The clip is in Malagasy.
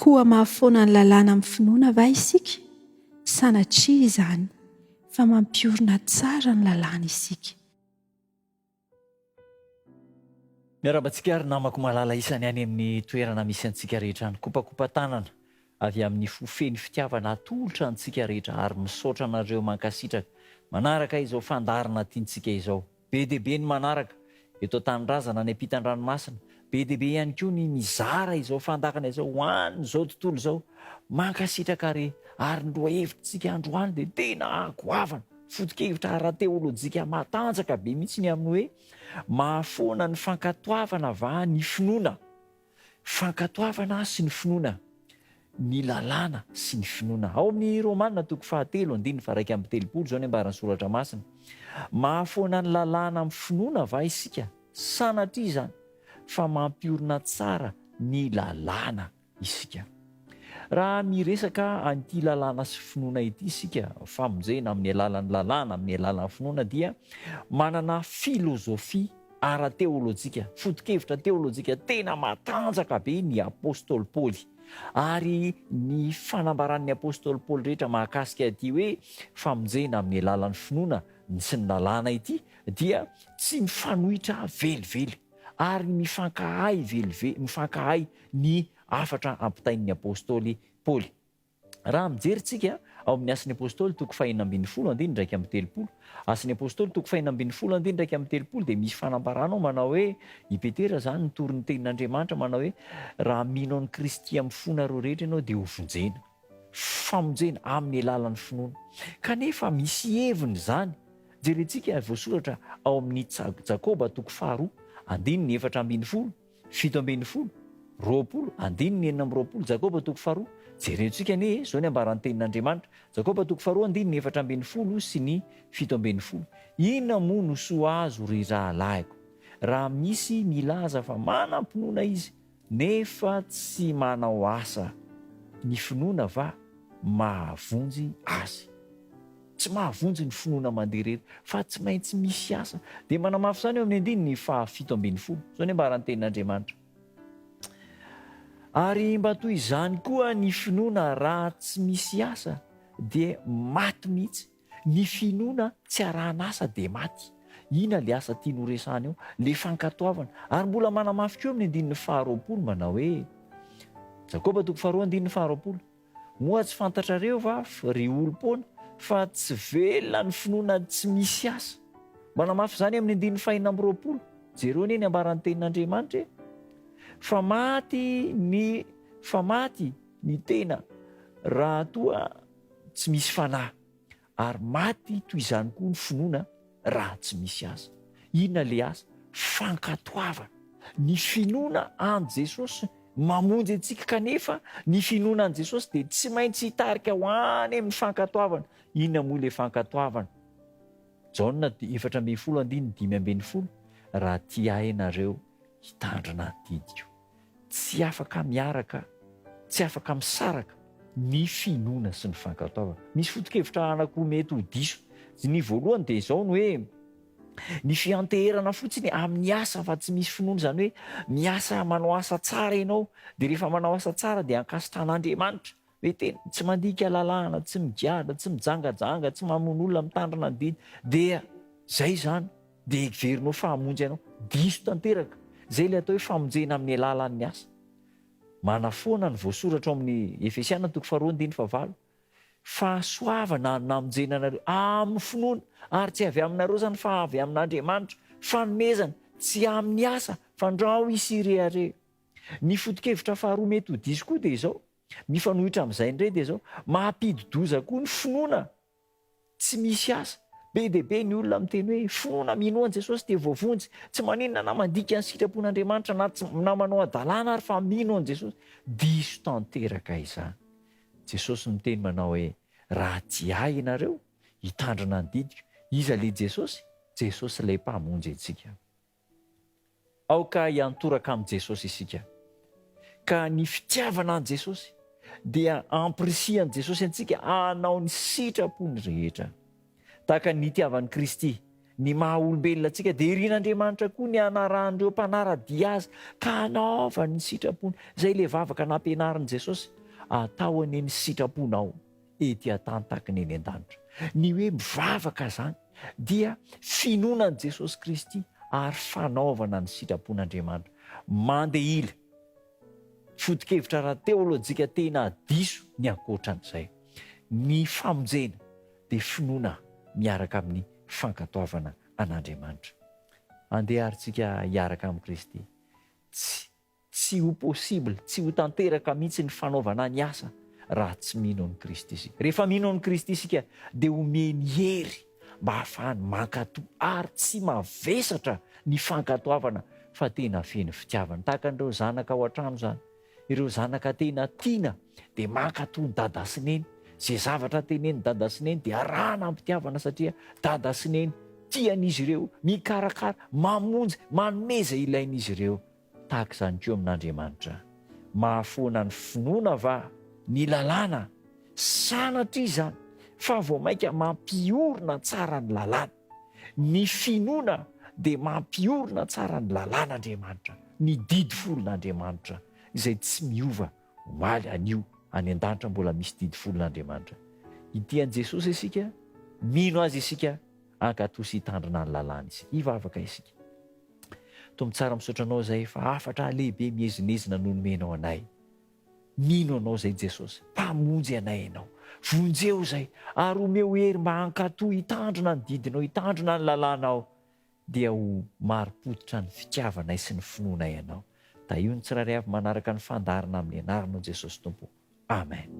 koa mahafoana ny lalàna amin'ny finoana va isika? Sanatria izany fa mampiorina tsara ny lalàna isika. Miarabantsika ary namako malala isany any amin'ny toerana misy antsika rehetra any, kopakopa-tanana avy amin'ny fofeny fitiavana atolotra antsika rehetra ary misaotra anareo mankasitraka manaraka izao fandarina tiantsika izao. Be dia be ny manaraka eto Tanindrazana ny ampitan-dranomasina, be dia be ihany koa ny mizara izao fandakana izao ho an'izao tontolo izao mankasitraka ary ndroa hevitrsika androany dia tena agoavana foto-kevitra ara-teolojika matanjaka be mihitsy ny amin'ny hoe mahafoana ny fankatoavana va ny finoana, fankatoavana sy ny finoana, ny lalàna sy ny finoana. Ao amin'ny Romanina 7:1-7 zao ny ambaran'ny soratra masina. Mahafoana ny lalàna amin'ny finoana va isika? Sanatria izany fa mampiorina tsara ny lalàna isika. Raha miresaka an'ity lalàna sy finoana ity isika, famonjena amin'ny alalan'ny lalàna, amin'ny alalan'ny finoana dia manana filozofia ara-teolojika, foto-kevitra teolojika tena matanjaka be ny apôstôly Paoly. Ary ny fanambaran'ny apôstôly Paoly rehetra mahakasika ity hoe famonjena amin'ny alalan'ny finoana sy ny lalàna ity dia tsy mifanohitra velively ary mifankahay mifankahay ny afatra ampitain'ny apôstôly Paoly. Raha mijeritsika ao amin'ny asin'ny apôstôly 5:20-7, asin'ny apôstôly 5:20-7 dia misy fanambaranao manao hoe i Petera zany nitory ny tenin'Andriamanitra manao hoe raha mino an'i Kristy amin'ny fona reo rehetra ianao dia ho vonjena. Famonjena amin'ny alalan'ny finoana. Kanefa misy heviny zany. Jerentsika voasoratra ao amin'ny Jakoba 2:4-7-20, 7-20, 20, Jakoba 2:4. Jerentsika ne zao ny ambaran'ny tenin'Andriamanitra. Jakoba 2:4-7 sy ny 7-20. Inona moa no soa azo ry rahalahiko raha misy milaza fa manam-pinoana izy nefa tsy manao asa? Ny finoana va mahavonjy azy? Tsy mahavonjy ny finoana mandeha rery fa tsy maintsy misy asa. Dia manamafy izany eo amin'ny 7-20 zao ny ambaran'ny tenin'Andriamanitra. Ary mba toy izany koa ny finoana raha tsy misy asa dia maty mihitsy. Ny finoana tsy arahana asa dia maty. Ina le asa tiany ho resahana eo? Le fankatoavana. Ary mbola manamafy koa amin'ny 2:20 manao hoe Jakoba 2:20, moa tsy fantatrareo va ry olom-poana fa tsy velona ny finoana tsy misy asa? Manamafy izany amin'ny 2:20, jereo ny ambaran'ny tenin'Andriamanitra fa maty ny tena raha toa tsy misy fanahy, ary maty toy izany koa ny finoana raha tsy misy asa. Inona le asa? Fankatoavana. Ny finoana an' Jesosy mamonjy antsika, kanefa ny finoana an' Jesosy dia tsy maintsy hitarika ho any amin'ny fankatoavana. Inona moa le fankatoavana? Jaona 4:5-10, raha tia ianareo hitandrina didiko, tsy afaka miaraka, tsy afaka misaraka ny finoana sy ny fankatoavana. Misy foto-kevitra anakiroa mety ho diso. Ny voalohany dia izao ny hoe ny fianteherana fotsiny amin'ny asa fa tsy misy finoana, izany hoe miasa manao asa tsara ianao dia rehefa manao asa tsara dia ankasitran'Andriamanitra hoe tena tsy mandika lalàna, tsy migiàdra, tsy mijangajanga, tsy mamono olona mitandrina ny didy, dia zay zany dia heverinao fahamonjy ianao. Diso tanteraka. Zay le atao hoe famonjena amin'ny alalan'ny asa. Manafoana ny voasoratra ao amin'ny Efesiana 2:7, fahasoavana namonjena anareo amin'ny finoana, ary tsy avy aminareo zany fa avy amin'Andriamanitra. Fanomezana tsy amin'ny asa fa ndrao isirehare. Ny foto-kevitra faharoa mety ho diso koa dia izao, mifanohitra amin'izay indray dia izao, mampidi-doza koa ny finoana tsy misy asa. Be dia be ny olona miteny hoe finoana mino an'i Jesosy dia voavonjy, tsy maninona na mandika ny sitrapon'Andriamanitra na manao adalàna ary fa mino an'i Jesosy. Diso tanteraka izany. Jesosy miteny manao hoe raha tia ianareo hitandrina ny didiko. Iza le Jesosy? Jesosy ilay mpamonjy antsika. Aoka hiantoraka amin'i Jesosy isika, ka ny fitiavana an'i Jesosy dia ampirisian'i Jesosy antsika hanao ny sitrapony rehetra. Tahaka ny itiavan'i Kristy ny maha olombelona antsika dia irian'Andriamanitra koa ny anarahan'ireo mpanara-dia azy ka hanaovany ny sitrapony. Izay le vavaka nampianarin'i Jesosy, atao anie ny sitraponao ety an-tany tahaka ny eny an-danitra. Ny hoe mivavaka zany dia finoanan'i Jesosy Kristy ary fanaovana ny sitrapon'Andriamanitra. Mandeha ila foto-kevitra raha teolojika tena diso ny ankoatran'izay. Ny famonjena dia finoana miaraka amin'ny fankatoavana an'Andriamanitra. Andeha arintsika hiaraka amin'i Kristy. Tsy ho possible, tsy ho tanteraka mihitsy ny fanaovana ny asa raha tsy mino an'i Kristy isika. Rehefa mino an'i Kristy isika dia omeny hery mba hahafahany mankatoa ary tsy mavesatra ny fankatoavana fa tena feno fitiavana. Tahaka an'ireo zanaka ao an-trano zany, ireo zanaka tena tiana dia mankatoa ny dada sy neny. Izay zavatra teneny dada sy neny dia arahana ampitiavana satria dada sy neny tian'izy ireo, mikarakara, mamonjy, manome izay ilain'izy ireo. Tahaka izany koa amin'Andriamanitra. Mahafoana ny finoana va ny lalàna, sanatria izany fa vao mainka mampiorina tsara ny lalàna. Ny finoana dia mampiorina tsara ny lalàn'Andriamanitra, ny didy folon'Andriamanitra izay tsy miova omaly anio any an-danitra mbola misy didy folon'Andriamanitra. Itian'i Jesosy isika, mino azy isika, ankatoa sy hitandrina ny lalàna isika, hivavaka isika. Tombo tsara misaotra anao izay fa afatra lehibe mihezinezina no nomenao anay. Mino anao izay Jesosy, mpamonjy anay ianao, vonjeo izay ary omeo hery mba hankatoa hitandrina ny didinao, hitandrina ny lalànao, dia ho marim-pototra ny fitiavanay sy ny finoanay ianao. Da io ny tsirairay avy manaraka ny fandarina amin'ny anaranao Jesosy Tompo. Amen.